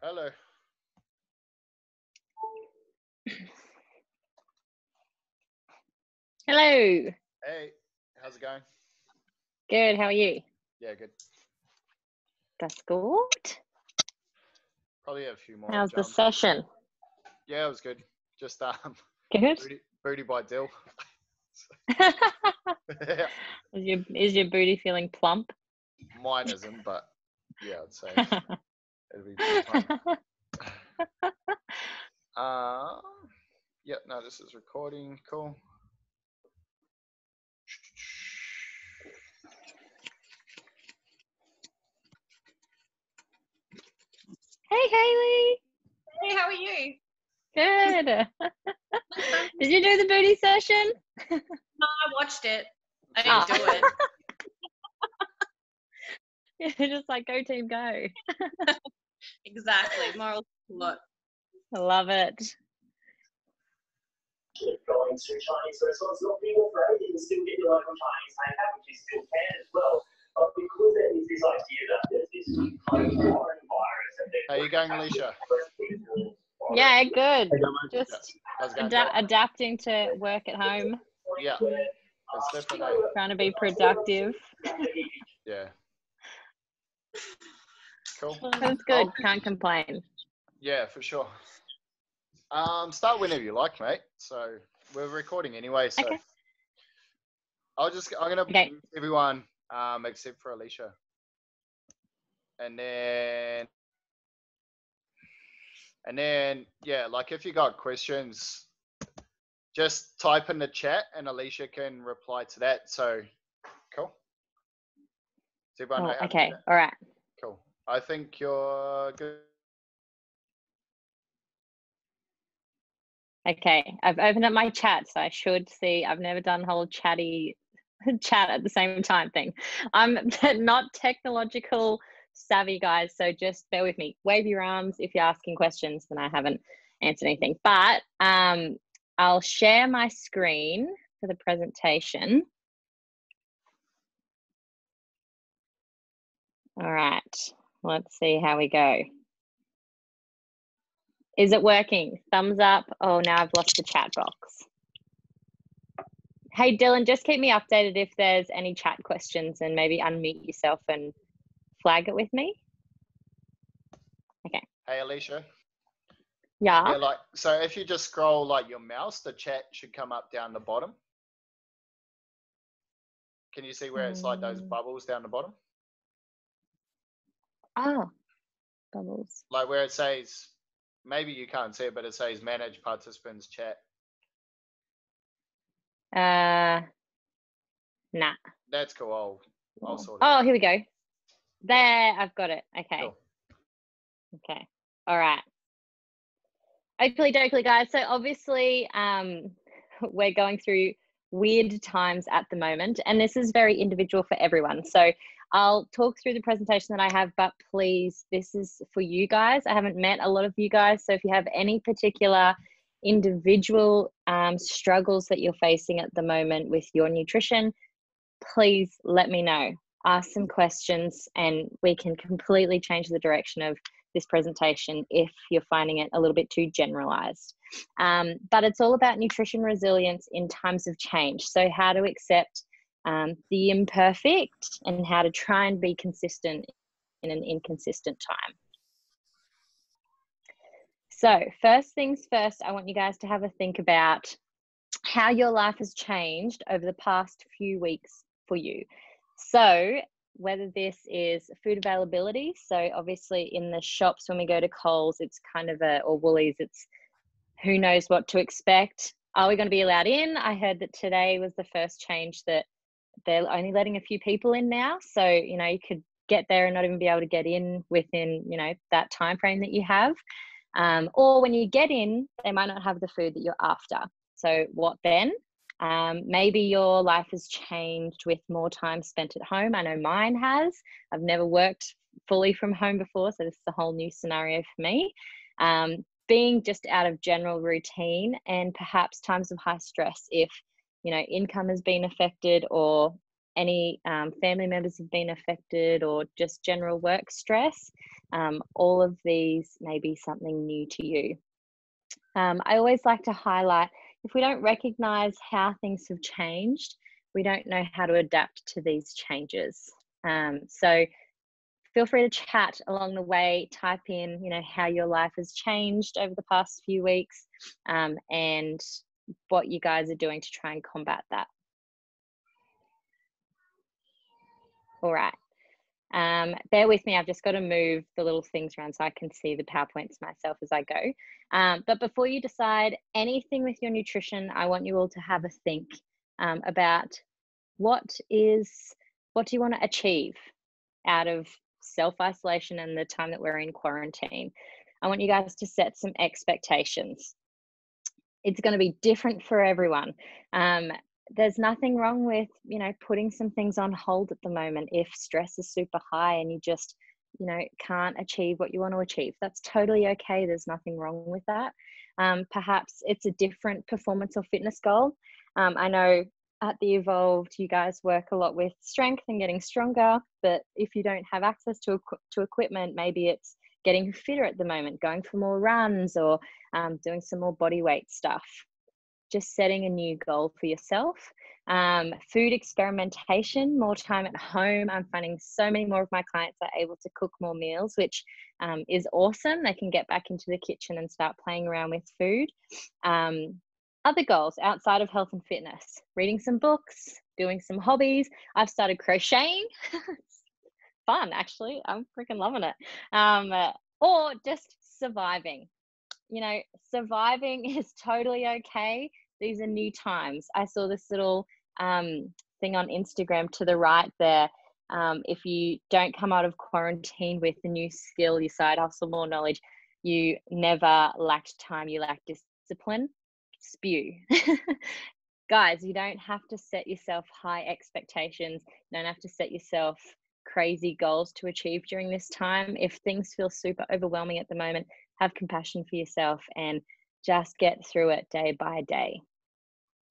Hello. Hello. Hey, how's it going? Good. How are you? Yeah, good. That's good. Probably a few more How's the jumps. session? Yeah, it was good. Just Good. booty by Dill. Is your booty feeling plump? Mine isn't, but yeah, I'd say it'll be pretty fun. Yeah, no, this is recording. Cool. Hey, Hayley. Hey, how are you? Good. Did you do the booty session? No, I watched it. I didn't do it. You're just like, go team, go. Exactly. Moral support. I love it. Keep going to Chinese restaurants, not being afraid, you can still get your local Chinese takeout, which you still can as well. But because there is this idea that there's this kind of foreign virus and How you going, Alicia? Yeah, good. Just How's it going? adapting to work at home. Yeah, it's definitely. Trying to be productive. Yeah. Cool. That's good. Can't complain. Yeah, for sure. Start whenever you like, mate. So we're recording anyway. So Okay. I'm gonna mute everyone except for Alicia, and then yeah, like if you got questions, just type in the chat and Alicia can reply to that. So cool. Does everyone know how to do Okay. that? All right. Cool. I think you're good. Okay, I've opened up my chat, so I should see. I've never done whole chatty chat at the same time thing. I'm not technological savvy, guys, so just bear with me. Wave your arms if you're asking questions, then I haven't answered anything. But I'll share my screen for the presentation. All right, let's see how we go. Is it working? Thumbs up. Oh, now I've lost the chat box. Hey, Dylan, just keep me updated if there's any chat questions and maybe unmute yourself and flag it with me. Okay. Hey, Alicia. Yeah. Yeah, like, so if you just scroll like your mouse, the chat should come up down the bottom. Can you see where it's like those bubbles down the bottom? Oh, bubbles. Like where it says, maybe you can't see it, but it says manage participants chat. Nah. That's cool. I'll sort it out. Oh, here we go. There, I've got it. Okay. Cool. Okay. All right. Oakley dokley, guys. So obviously, we're going through weird times at the moment, and this is very individual for everyone. So I'll talk through the presentation that I have, but please, this is for you guys. I haven't met a lot of you guys, so if you have any particular individual struggles that you're facing at the moment with your nutrition, please let me know. Ask some questions and we can completely change the direction of this presentation if you're finding it a little bit too generalized. But it's all about nutrition resilience in times of change. So how to accept the imperfect and how to try and be consistent in an inconsistent time. So first things first, I want you guys to have a think about how your life has changed over the past few weeks for you. So whether this is food availability, so obviously in the shops when we go to Coles, it's kind of or Woolies, it's who knows what to expect. Are we going to be allowed in? I heard that today was the first change that they're only letting a few people in now. So, you know, you could get there and not even be able to get in within, you know, that time frame that you have. Or when you get in, they might not have the food that you're after. So what then? Maybe your life has changed with more time spent at home. I know mine has. I've never worked fully from home before, so this is a whole new scenario for me. Being just out of general routine and perhaps times of high stress if, you know, income has been affected or any family members have been affected, or just general work stress, all of these may be something new to you. I always like to highlight, if we don't recognize how things have changed, we don't know how to adapt to these changes. So feel free to chat along the way, type in, how your life has changed over the past few weeks, and what you guys are doing to try and combat that. All right. Bear with me, I've just got to move the little things around so I can see the PowerPoints myself as I go. But before you decide anything with your nutrition, I want you all to have a think about what do you want to achieve out of self-isolation and the time that we're in quarantine. I want you guys to set some expectations. It's going to be different for everyone. There's nothing wrong with, putting some things on hold at the moment if stress is super high and you just, can't achieve what you want to achieve. That's totally okay. There's nothing wrong with that. Perhaps it's a different performance or fitness goal. I know at the Evolved, you guys work a lot with strength and getting stronger, but if you don't have access to equipment, maybe it's getting fitter at the moment, going for more runs, or doing some more body weight stuff. Just setting a new goal for yourself. Food experimentation, more time at home. I'm finding so many more of my clients are able to cook more meals, which is awesome. They can get back into the kitchen and start playing around with food. Other goals outside of health and fitness, reading some books, doing some hobbies. I've started crocheting. It's fun, actually. I'm freaking loving it. Or just surviving. Surviving is totally okay. These are new times. I saw this little thing on Instagram to the right there. If you don't come out of quarantine with a new skill, your side hustle, more knowledge, you never lacked time, you lacked discipline. Spew. Guys, you don't have to set yourself high expectations. You don't have to set yourself crazy goals to achieve during this time. If things feel super overwhelming at the moment, have compassion for yourself and just get through it day by day.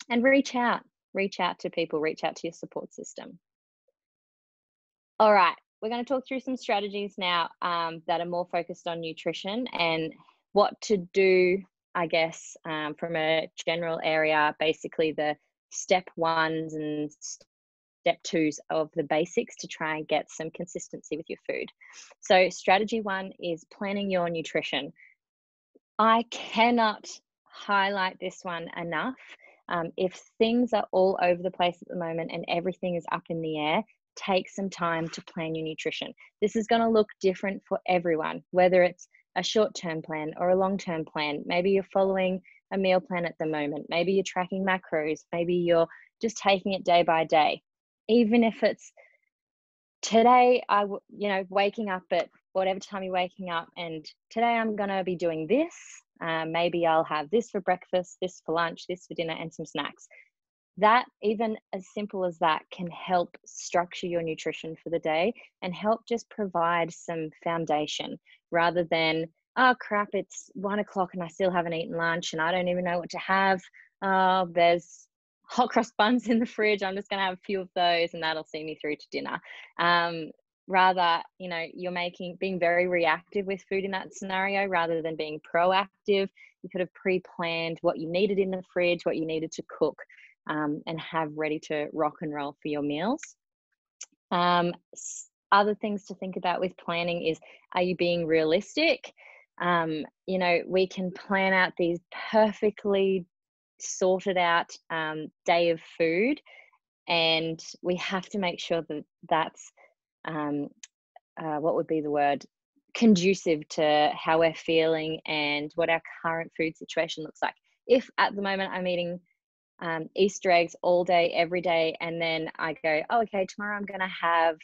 And reach out to people, reach out to your support system. All right, we're going to talk through some strategies now that are more focused on nutrition and what to do, I guess, from a general area, basically the step ones and step twos of the basics to try and get some consistency with your food. So strategy one is planning your nutrition. I cannot highlight this one enough. If things are all over the place at the moment and everything is up in the air, take some time to plan your nutrition. This is going to look different for everyone, whether it's a short-term plan or a long-term plan. Maybe you're following a meal plan at the moment. Maybe you're tracking macros. Maybe you're just taking it day by day. Even if it's today, waking up at whatever time you're waking up, and today I'm going to be doing this. Maybe I'll have this for breakfast, this for lunch, this for dinner, and some snacks. That, even as simple as that, can help structure your nutrition for the day and help just provide some foundation rather than, oh crap, it's 1 o'clock and I still haven't eaten lunch and I don't even know what to have. There's hot cross buns in the fridge. I'm just going to have a few of those and that'll see me through to dinner. Rather, you're being very reactive with food in that scenario rather than being proactive. You could have pre-planned what you needed in the fridge, what you needed to cook, and have ready to rock and roll for your meals. Other things to think about with planning is, are you being realistic? We can plan out these perfectly sorted out day of food, and we have to make sure that that's what would be the word, conducive to how we're feeling and what our current food situation looks like. If at the moment I'm eating Easter eggs all day, every day, and then I go, oh, okay, tomorrow I'm going to have,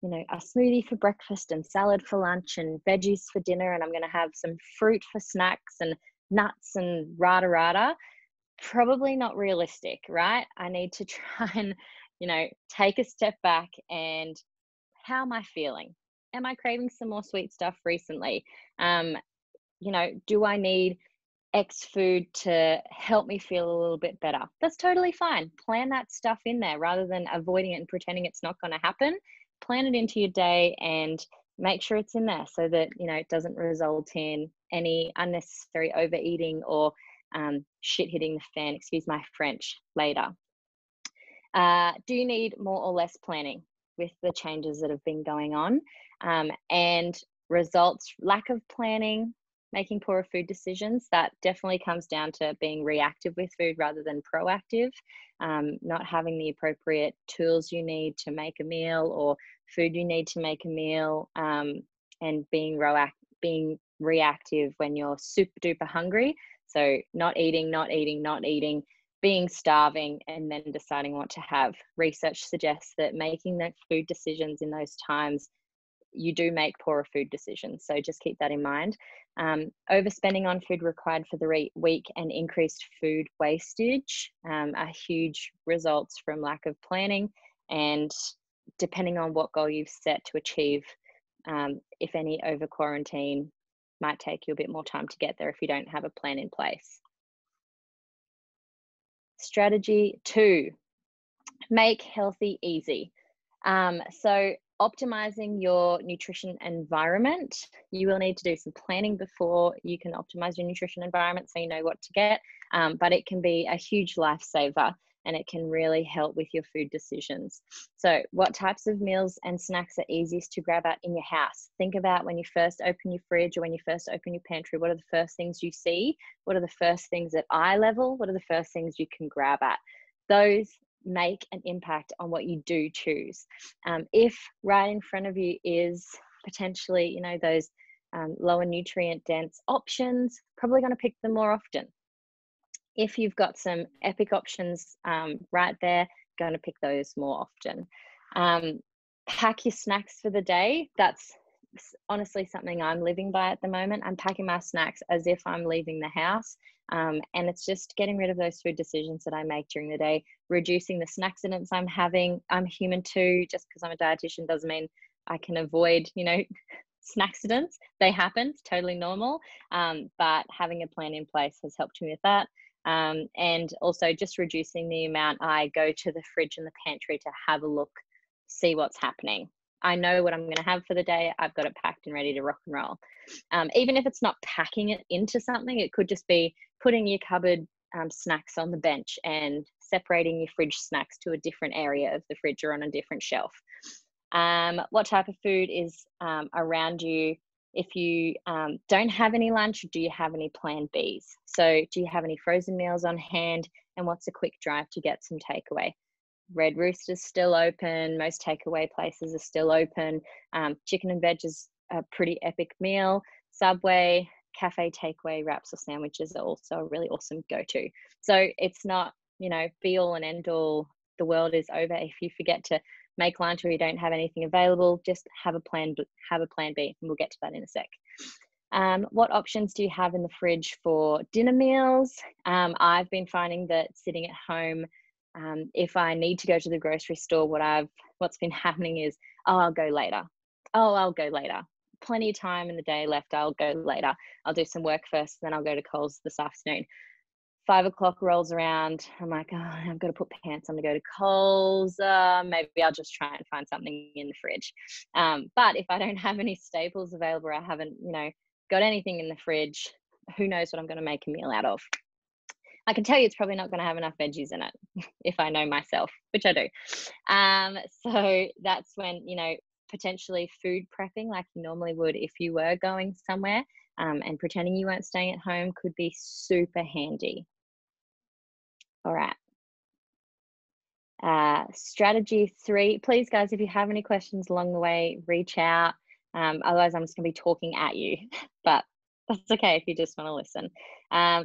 a smoothie for breakfast and salad for lunch and veggies for dinner, and I'm going to have some fruit for snacks and nuts and rada, probably not realistic, right? I need to try and, take a step back and how am I feeling? Am I craving some more sweet stuff recently? Do I need X food to help me feel a little bit better. That's totally fine. Plan that stuff in there rather than avoiding it and pretending it's not going to happen. Plan it into your day and make sure it's in there so that, you know, it doesn't result in any unnecessary overeating or shit hitting the fan, excuse my French, later. Do you need more or less planning with the changes that have been going on? And results, lack of planning, making poorer food decisions, that definitely comes down to being reactive with food rather than proactive, not having the appropriate tools you need to make a meal or food you need to make a meal, and being reactive when you're super duper hungry. So not eating, being starving, and then deciding what to have. Research suggests that making the food decisions in those times, you do make poorer food decisions. So just keep that in mind. Overspending on food required for the week and increased food wastage are huge results from lack of planning. And depending on what goal you've set to achieve, if any, over quarantine might take you a bit more time to get there if you don't have a plan in place. Strategy 2, make healthy easy. So optimizing your nutrition environment, you will need to do some planning before you can optimize your nutrition environment so you know what to get, but it can be a huge lifesaver and it can really help with your food decisions. So what types of meals and snacks are easiest to grab at in your house? Think about when you first open your fridge or when you first open your pantry, what are the first things you see? What are the first things at eye level? What are the first things you can grab at? Those make an impact on what you do choose. If right in front of you is potentially, you know, those lower nutrient dense options, probably going to pick them more often. If you've got some epic options right there, going to pick those more often. Pack your snacks for the day. That's honestly something I'm living by at the moment. I'm packing my snacks as if I'm leaving the house. And it's just getting rid of those food decisions that I make during the day, reducing the snack accidents I'm having. I'm human too. Just because I'm a dietitian doesn't mean I can avoid, you know, snack accidents. They happen, it's totally normal. But having a plan in place has helped me with that. And also just reducing the amount I go to the fridge and the pantry to have a look, see what's happening. I know what I'm going to have for the day. I've got it packed and ready to rock and roll. Even if it's not packing it into something, it could just be putting your cupboard snacks on the bench and separating your fridge snacks to a different area of the fridge or on a different shelf. What type of food is around you? If you don't have any lunch, do you have any plan Bs? So do you have any frozen meals on hand? And what's a quick drive to get some takeaway? Red Rooster's still open. Most takeaway places are still open. Chicken and veg is a pretty epic meal. Subway, cafe takeaway wraps or sandwiches are also a really awesome go-to. So it's not, you know, be all and end all. The world is over if you forget to make lunch or you don't have anything available. Just have a plan B, and we'll get to that in a sec. What options do you have in the fridge for dinner meals? I've been finding that sitting at home, if I need to go to the grocery store, what's been happening is, I'll go later. Plenty of time in the day left. I'll go later. I'll do some work first, then I'll go to Coles this afternoon. 5 o'clock rolls around. I'm like, oh, I've got to put pants on to go to Coles. Maybe I'll just try and find something in the fridge. But if I don't have any staples available, or I haven't, you know, got anything in the fridge, who knows what I'm going to make a meal out of. I can tell you it's probably not going to have enough veggies in it if I know myself, which I do. So that's when, you know, potentially food prepping like you normally would if you were going somewhere, and pretending you weren't staying at home could be super handy. All right. Strategy 3. Please, guys, if you have any questions along the way, reach out. Otherwise, I'm just going to be talking at you, but that's okay if you just want to listen.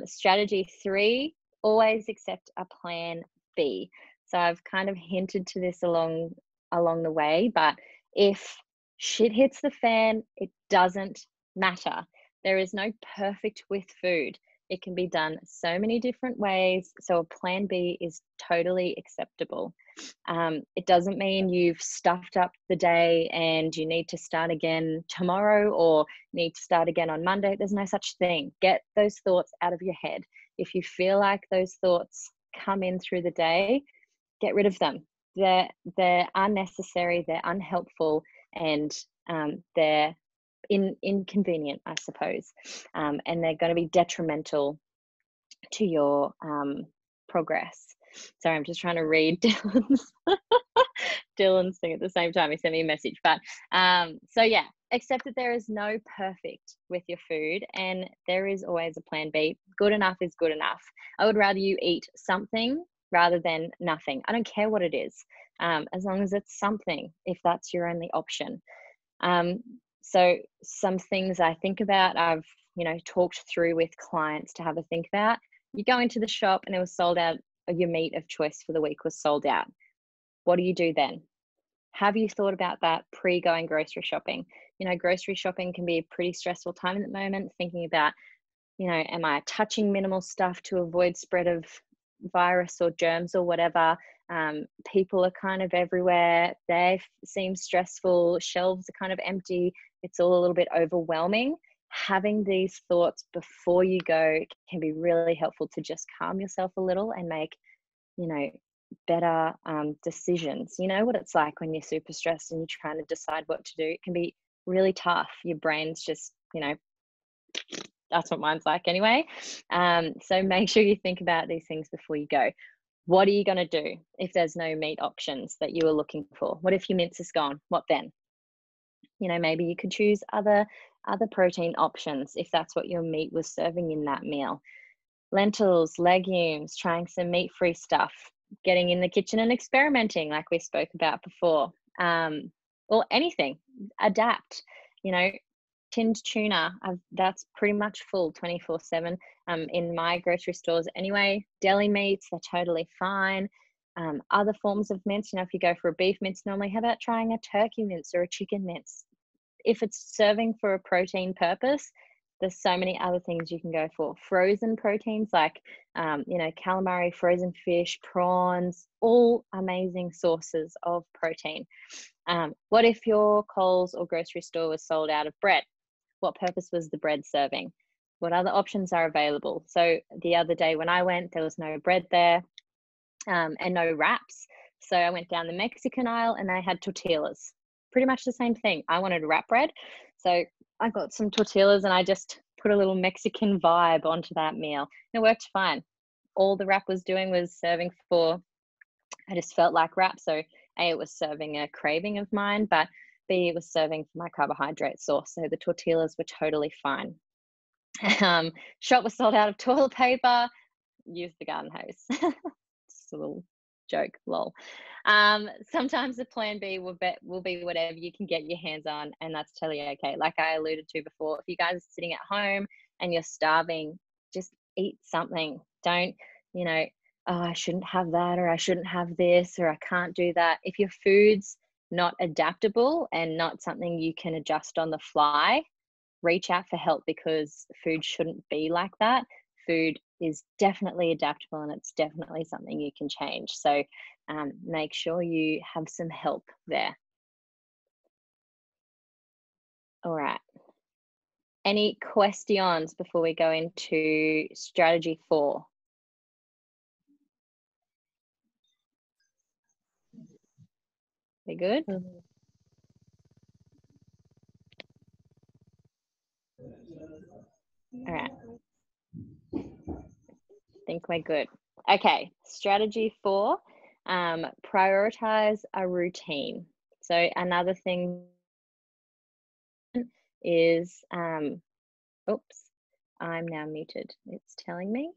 Strategy 3, always accept a plan B. So I've kind of hinted to this along the way, but if shit hits the fan, it doesn't matter. There is no perfect with food. It can be done so many different ways. So a plan B is totally acceptable. It doesn't mean you've stuffed up the day and you need to start again tomorrow or need to start again on Monday. There's no such thing. Get those thoughts out of your head. If you feel like those thoughts come in through the day, get rid of them. They're unnecessary, they're unhelpful, and they're inconvenient, I suppose, and they're going to be detrimental to your progress. Sorry, I'm just trying to read Dylan's thing at the same time. He sent me a message, but so yeah, accept that there is no perfect with your food, and there is always a plan B. Good enough is good enough. I would rather you eat something rather than nothing. I don't care what it is, as long as it's something, if that's your only option. So some things I think about, I've, talked through with clients to have a think about. You go into the shop and it was sold out, your meat of choice for the week was sold out. What do you do then? Have you thought about that pre-going grocery shopping? Grocery shopping can be a pretty stressful time at the moment, thinking about, am I touching minimal stuff to avoid spread of virus or germs or whatever? People are kind of everywhere. They seem stressful. Shelves are kind of empty. It's all a little bit overwhelming. Having these thoughts before you go can be really helpful to just calm yourself a little and make, better decisions. You know what it's like when you're super stressed and you're trying to decide what to do. It can be really tough. Your brain's just, that's what mine's like anyway. So make sure you think about these things before you go. What are you going to do if there's no meat options that you were looking for? What if your mince is gone? What then? Maybe you could choose other protein options if that's what your meat was serving in that meal. Lentils, legumes, trying some meat-free stuff, getting in the kitchen and experimenting like we spoke about before, or anything. Adapt. Tinned tuna, that's pretty much full 24/7 in my grocery stores anyway. Deli meats, they're totally fine. Other forms of mince, if you go for a beef mince normally, how about trying a turkey mince or a chicken mince? If it's serving for a protein purpose, there's so many other things you can go for. Frozen proteins like, calamari, frozen fish, prawns, all amazing sources of protein. What if your Coles or grocery store was sold out of bread? What purpose was the bread serving? What other options are available? So the other day when I went, there was no bread there and no wraps. So I went down the Mexican aisle and they had tortillas. Pretty much the same thing. I wanted a wrap bread. So I got some tortillas and I just put a little Mexican vibe onto that meal. It worked fine. All the wrap was doing was serving for, I just felt like wrap. So A, it was serving a craving of mine, but B, it was serving for my carbohydrate source. So the tortillas were totally fine. Shop was sold out of toilet paper. Use the garden hose. Just a little joke, lol. Sometimes the plan B will be whatever you can get your hands on, and that's totally okay. Like I alluded to before, if you guys are sitting at home and you're starving, just eat something. Don't, oh, I shouldn't have that, or I shouldn't have this, or I can't do that. If your food's not adaptable and not something you can adjust on the fly, reach out for help, because food shouldn't be like that. Food is definitely adaptable and it's definitely something you can change. So make sure you have some help there. All right. Any questions before we go into strategy 4? We good? All right. I think we're good. Okay, strategy 4, prioritize a routine. So another thing is, oops, I'm now muted. It's telling me.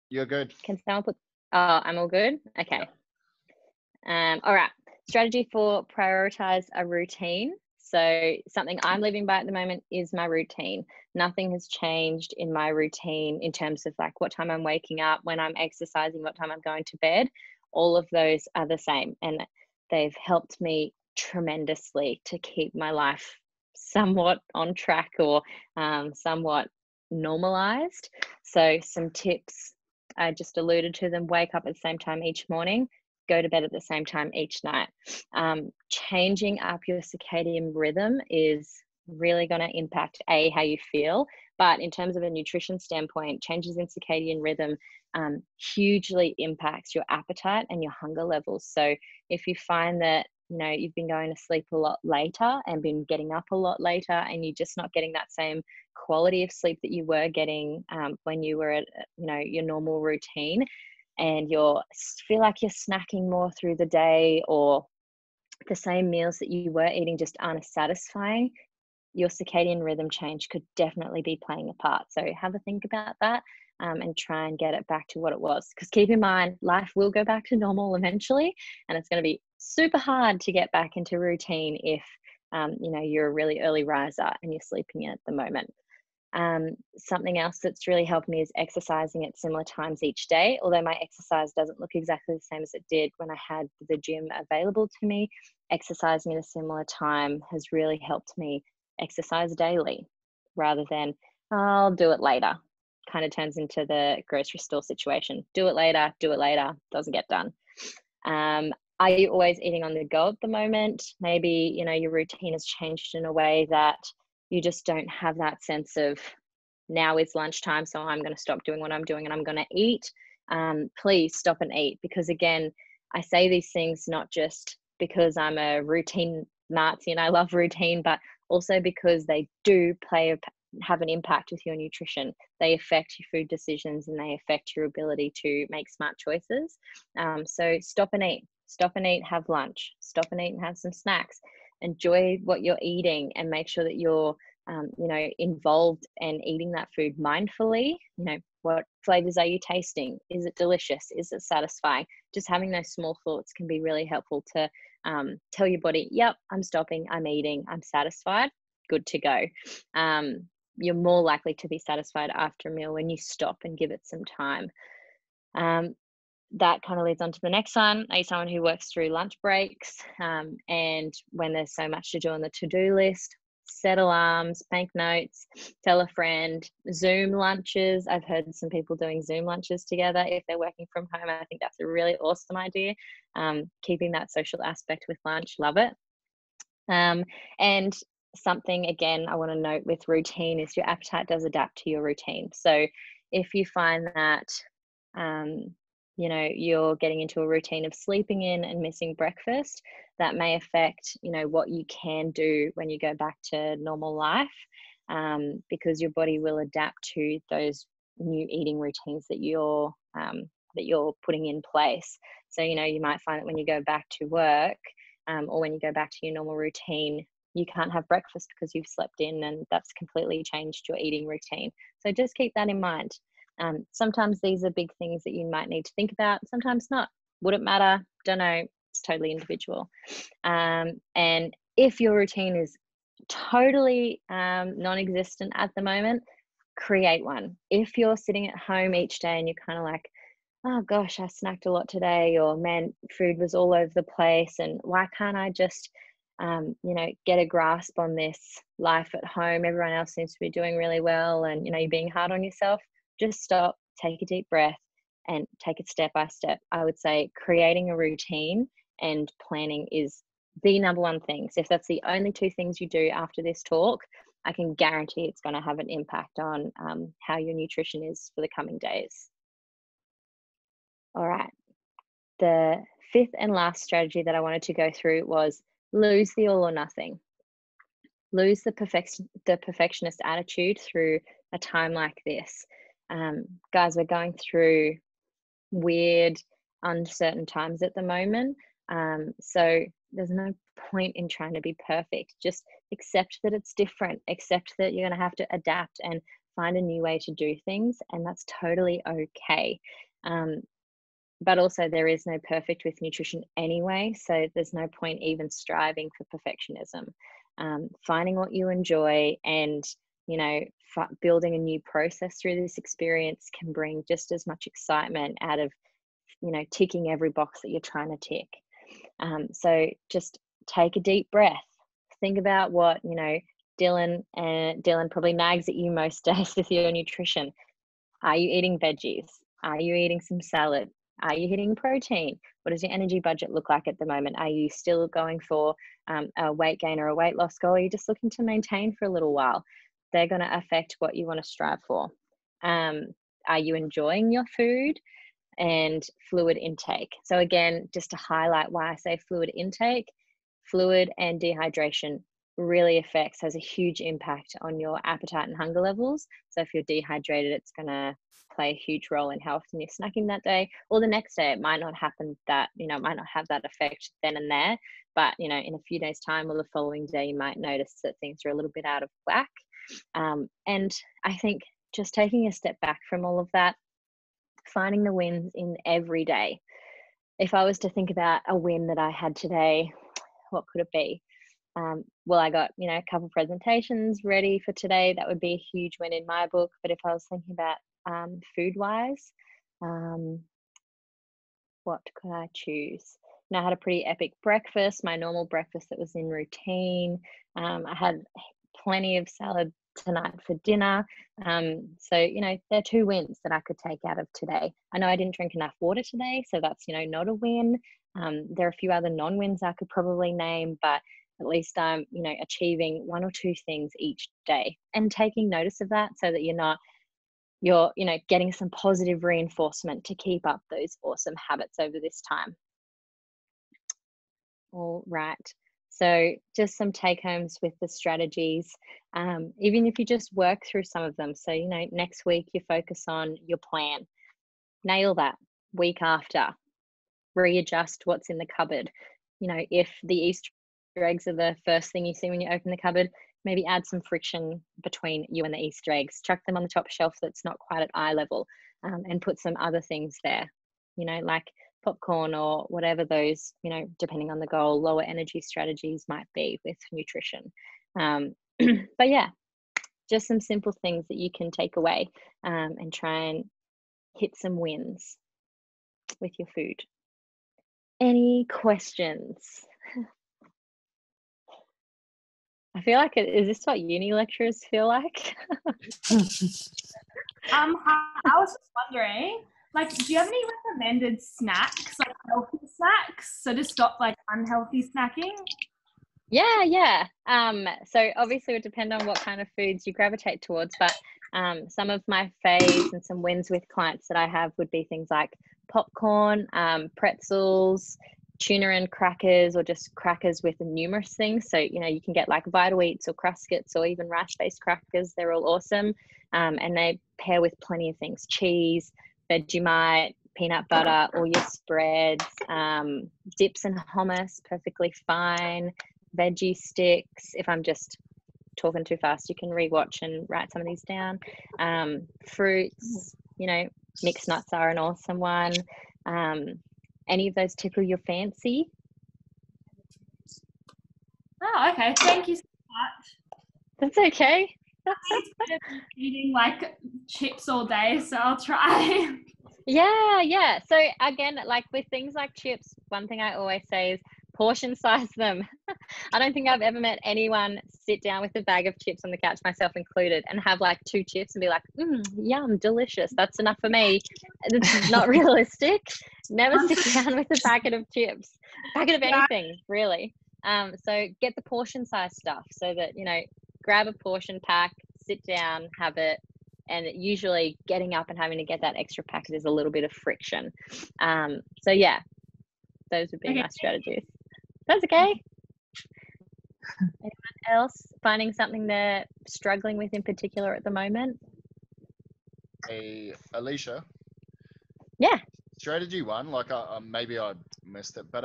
You're good. Can someone put, oh, I'm all good? Okay. All right, strategy 4, prioritize a routine. So something I'm living by at the moment is my routine. Nothing has changed in my routine in terms of like what time I'm waking up, when I'm exercising, what time I'm going to bed. All of those are the same, and they've helped me tremendously to keep my life somewhat on track or somewhat normalized. So some tips, I just alluded to them: wake up at the same time each morning, go to bed at the same time each night. Changing up your circadian rhythm is really going to impact how you feel, but in terms of a nutrition standpoint, changes in circadian rhythm hugely impacts your appetite and your hunger levels. So if you find that you've been going to sleep a lot later and been getting up a lot later, and you're just not getting that same quality of sleep that you were getting when you were at your normal routine, and you feel like you're snacking more through the day, or the same meals that you were eating just aren't as satisfying, your circadian rhythm change could definitely be playing a part. So have a think about that and try and get it back to what it was. Because keep in mind, life will go back to normal eventually, and it's going to be super hard to get back into routine if you're a really early riser and you're sleeping in at the moment. Something else that's really helped me is exercising at similar times each day. Although my exercise doesn't look exactly the same as it did when I had the gym available to me, exercising at a similar time has really helped me exercise daily, rather than I'll do it later. Kind of turns into the grocery store situation. Do it later, doesn't get done. Are you always eating on the go at the moment? Maybe your routine has changed in a way that you just don't have that sense of, now is lunchtime, so I'm going to stop doing what I'm doing and I'm going to eat. Please stop and eat, because again, I say these things not just because I'm a routine Nazi and I love routine, but also because they do have an impact with your nutrition. They affect your food decisions and they affect your ability to make smart choices. So stop and eat, have lunch, stop and eat and have some snacks. Enjoy what you're eating and make sure that you're involved and eating that food mindfully. What flavors are you tasting? Is it delicious? Is it satisfying? Just having those small thoughts can be really helpful to tell your body, yep, I'm stopping, I'm eating, I'm satisfied, good to go. You're more likely to be satisfied after a meal when you stop and give it some time. That kind of leads on to the next one. Are you someone who works through lunch breaks? And when there's so much to do on the to-do list, set alarms, make notes, tell a friend. Zoom lunches. I've heard some people doing Zoom lunches together if they're working from home. I think that's a really awesome idea. Keeping that social aspect with lunch, love it. And something, again, I want to note with routine is your appetite does adapt to your routine. So if you find that you're getting into a routine of sleeping in and missing breakfast, that may affect what you can do when you go back to normal life, because your body will adapt to those new eating routines that you're putting in place. So you might find that when you go back to work, or when you go back to your normal routine, you can't have breakfast because you've slept in, and that's completely changed your eating routine. So just keep that in mind. Sometimes these are big things that you might need to think about, sometimes not. Wouldn't matter, don't know, it's totally individual. And if your routine is totally non-existent at the moment, create one. If you're sitting at home each day and you're kind of like, oh gosh, I snacked a lot today, or man, food was all over the place, and why can't I just get a grasp on this life at home? Everyone else seems to be doing really well, and you're being hard on yourself. Just stop, take a deep breath, and take it step by step. I would say creating a routine and planning is the number one thing. So if that's the only two things you do after this talk, I can guarantee it's going to have an impact on how your nutrition is for the coming days. All right. The fifth and last strategy that I wanted to go through was lose the all or nothing. Lose the perfectionist attitude through a time like this. Guys, we're going through weird, uncertain times at the moment. So there's no point in trying to be perfect. Just accept that it's different. Accept that you're going to have to adapt and find a new way to do things, and that's totally okay. But also, there is no perfect with nutrition anyway, so there's no point even striving for perfectionism. Finding what you enjoy and building a new process through this experience can bring just as much excitement out of ticking every box that you're trying to tick. So just take a deep breath. Think about what Dylan probably nags at you most days with your nutrition. Are you eating veggies? Are you eating some salad? Are you hitting protein? What does your energy budget look like at the moment? Are you still going for a weight gain or a weight loss goal? Or are you just looking to maintain for a little while? They're going to affect what you want to strive for. Are you enjoying your food? And fluid intake. So again, just to highlight why I say fluid intake, fluid and dehydration really has a huge impact on your appetite and hunger levels. So if you're dehydrated, it's going to play a huge role in how often you're snacking that day or the next day. It might not happen that, it might not have that effect then and there, but in a few days time or the following day, you might notice that things are a little bit out of whack. And I think just taking a step back from all of that, finding the wins in every day. If I was to think about a win that I had today, what could it be? Well, I got, a couple presentations ready for today. That would be a huge win in my book. But if I was thinking about food-wise, what could I choose? I had a pretty epic breakfast, my normal breakfast that was in routine. I had plenty of salad tonight for dinner. So, there are 2 wins that I could take out of today. I know I didn't drink enough water today, so that's, not a win. There are a few other non-wins I could probably name, but at least I'm, achieving 1 or 2 things each day and taking notice of that so that you're getting some positive reinforcement to keep up those awesome habits over this time. All right. So just some take homes with the strategies, even if you just work through some of them. So, next week you focus on your plan, nail that. Week after, readjust what's in the cupboard. If the Easter eggs are the first thing you see when you open the cupboard, maybe add some friction between you and the Easter eggs, chuck them on the top shelf that's not quite at eye level, and put some other things there, like popcorn or whatever those, depending on the goal, lower energy strategies might be with nutrition. But yeah, just some simple things that you can take away and try and hit some wins with your food. Any questions? I feel like is this what uni lecturers feel like? I was just wondering, do you have any recommended snacks, healthy snacks, so to stop unhealthy snacking? Yeah. So obviously it would depend on what kind of foods you gravitate towards, but some of my faves and some wins with clients that I have would be things like popcorn, pretzels, tuna and crackers, or just crackers with numerous things. So, you can get Vita Wheats or Cruskits or even rice-based crackers. They're all awesome. And they pair with plenty of things: cheese, Vegemite, peanut butter, all your spreads, dips and hummus, perfectly fine, veggie sticks. If I'm just talking too fast, you can rewatch and write some of these down. Fruits, mixed nuts are an awesome one. Any of those tickle your fancy? Oh, okay. Thank you so much. That's okay. I'm eating chips all day, so I'll try. Yeah. So again, with things like chips, one thing I always say is portion size them. I don't think I've ever met anyone sit down with a bag of chips on the couch, myself included, and have 2 chips and be like, yum, delicious. That's enough for me. It's not realistic. Never sit down with a packet of chips, packet of anything, really. So get the portion size stuff so that, grab a portion pack, sit down, have it. And usually getting up and having to get that extra packet is a little bit of friction. So yeah, those would be my strategies. That's okay. Anyone else finding something they're struggling with in particular at the moment? Hey, Alicia. Yeah. Strategy 1, maybe I missed it, but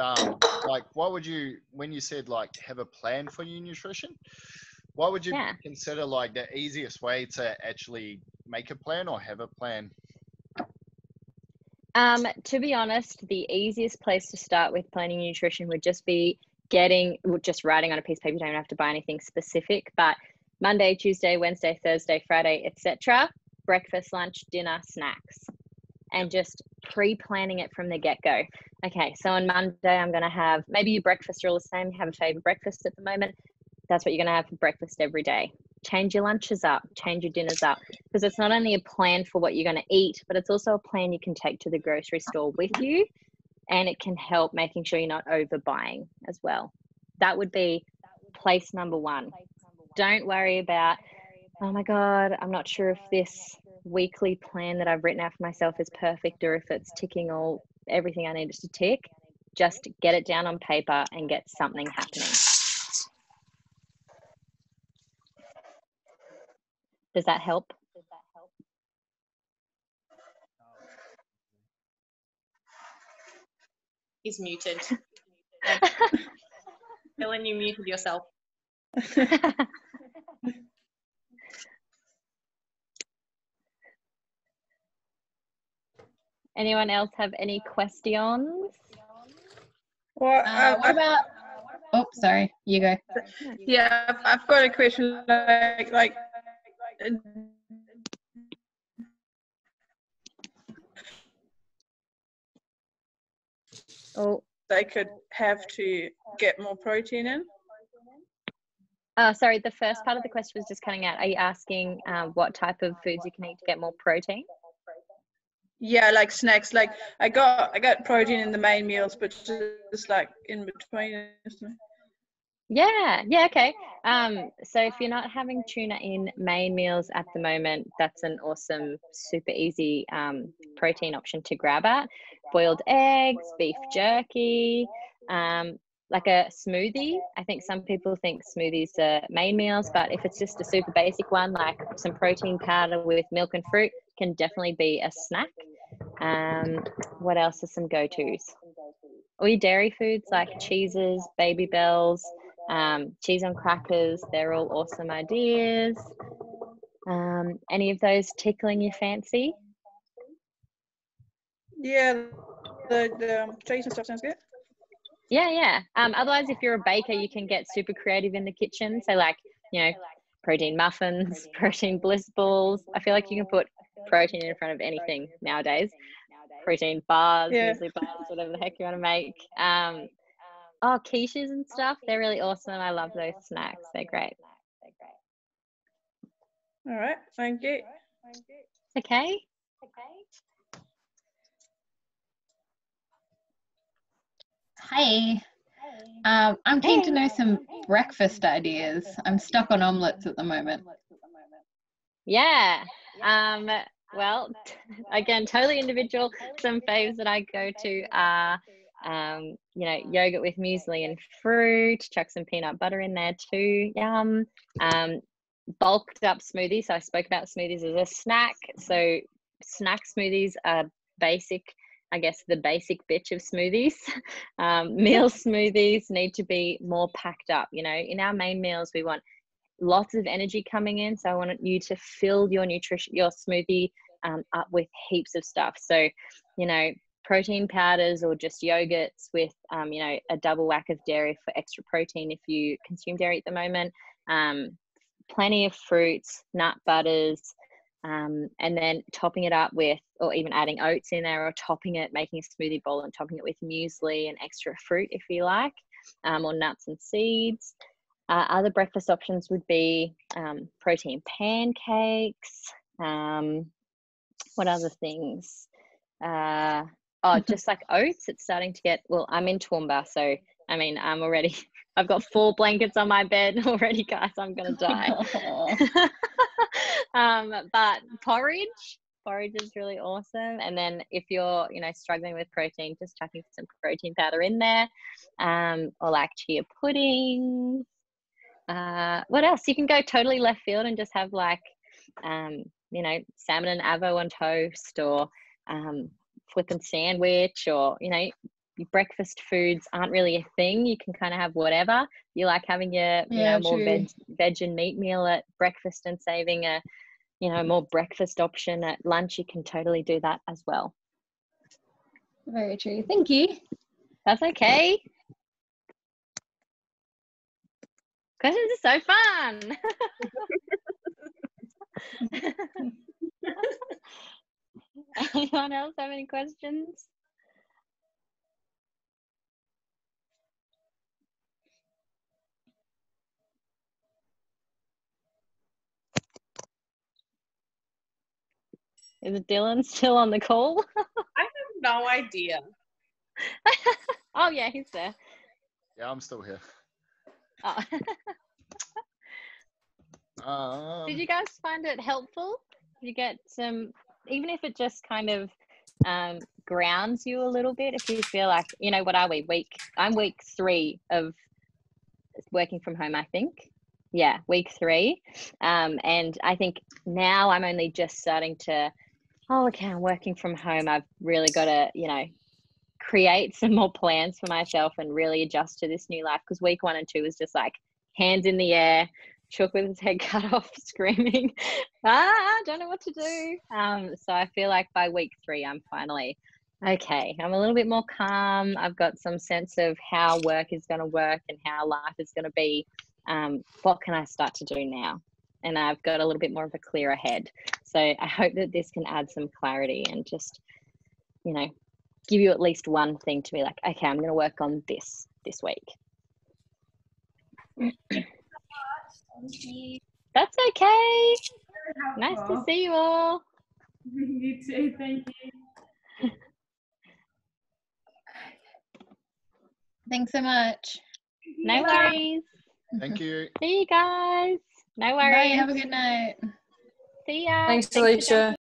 what would you, when you said have a plan for your nutrition, what would you consider the easiest way to actually make a plan or have a plan? To be honest, the easiest place to start with planning nutrition would just be just writing on a piece of paper. You don't have to buy anything specific, but Monday, Tuesday, Wednesday, Thursday, Friday, etc. Breakfast, lunch, dinner, snacks, and just pre-planning it from the get-go. Okay, so on Monday, I'm going to have, maybe your breakfast are all the same, you have a favorite breakfast at the moment. that's what you're going to have for breakfast every day. Change your lunches up, change your dinners up, because it's not only a plan for what you're going to eat, but it's also a plan you can take to the grocery store with you, and it can help making sure you're not overbuying as well. That would be place number one. Don't worry about, oh my God, I'm not sure if this weekly plan that I've written out for myself is perfect or if it's ticking everything I needed to tick. Just get it down on paper and get something happening. Does that help? He's muted. Helen, you muted yourself. Anyone else have any questions? What About? Oh, sorry. You go. Yeah, I've got a question. Like, Oh, they could have to get more protein in. sorry. The first part of the question was just cutting out. Are you asking what type of foods you can eat to get more protein? Yeah, like snacks. Like I got protein in the main meals, but just like in between. Yeah, okay. So if you're not having tuna in main meals at the moment, that's an awesome, super easy protein option to grab at. Boiled eggs, beef jerky, like a smoothie. I think some people think smoothies are main meals, but if it's just a super basic one, like some protein powder with milk and fruit, can definitely be a snack. What else are some go-tos? All your dairy foods like cheeses, Baby Bells, cheese on crackers, they're all awesome ideas. Any of those tickling your fancy? Yeah, the cheese and stuff sounds good. Yeah. Otherwise, if you're a baker, you can get super creative in the kitchen. So like, protein muffins, protein bliss balls. I feel like you can put protein in front of anything nowadays. Protein bars, muesli bars, whatever the heck you want to make. Quiches and stuff, they're really awesome. I love those snacks. They're great. All right, thank you. Okay. Hey. I'm keen to know some breakfast ideas. I'm stuck on omelets at the moment. Yeah. Well, again, totally individual. Some faves that I go to are, yogurt with muesli and fruit. Chuck some peanut butter in there too. Yum. Bulked up smoothies. So I spoke about smoothies as a snack. So snack smoothies are basic. I guess the basic bitch of smoothies. Meal smoothies need to be more packed up. In our main meals, we want lots of energy coming in. So I want you to fill your smoothie up with heaps of stuff. So, protein powders or just yogurts with, a double whack of dairy for extra protein if you consume dairy at the moment. Plenty of fruits, nut butters, and then topping it up with, or even adding oats in there, or topping it, making a smoothie bowl and topping it with muesli and extra fruit if you like, or nuts and seeds. Other breakfast options would be protein pancakes. What other things? Just like oats. It's starting to get, well, I'm in Toowoomba, so I'm already, I've got 4 blankets on my bed already, guys. I'm gonna die. But porridge is really awesome. And then if you're struggling with protein, just chucking some protein powder in there, or like chia pudding. What else? You can go totally left field and just have like salmon and avo on toast, or flipping sandwich, or your breakfast foods aren't really a thing. You can kind of have whatever you like, having your more veg and meat meal at breakfast and saving a more breakfast option at lunch. You can totally do that as well. Very true. Thank you. That's okay. Questions are so fun. Anyone else have any questions? Is Dylan still on the call? I have no idea. Oh yeah, he's there. Yeah, I'm still here. Oh. Did you guys find it helpful? Did you get some, even if it just kind of grounds you a little bit, if you feel like, you know, what are we? I'm week 3 of working from home, I think. Yeah, week 3. And I think now I'm only just starting to, oh, okay, I'm working from home. I've really got to, you know, create some more plans for myself and really adjust to this new life. Because week 1 and 2 was just like hands in the air, Chook with his head cut off, screaming, I don't know what to do. So I feel like by week 3, I'm finally, okay, I'm a little bit more calm. I've got some sense of how work is going to work and how life is going to be. What can I start to do now? And I've got a little bit more of a clearer head. So I hope that this can add some clarity and just, you know, give you at least one thing to be like, okay, I'm going to work on this week. That's okay. Nice to see you all. You too, thank you. Thanks so much. No worries. Thank you. See you guys. No worries. Bye. Have a good night. See ya. Thanks, for Alicia.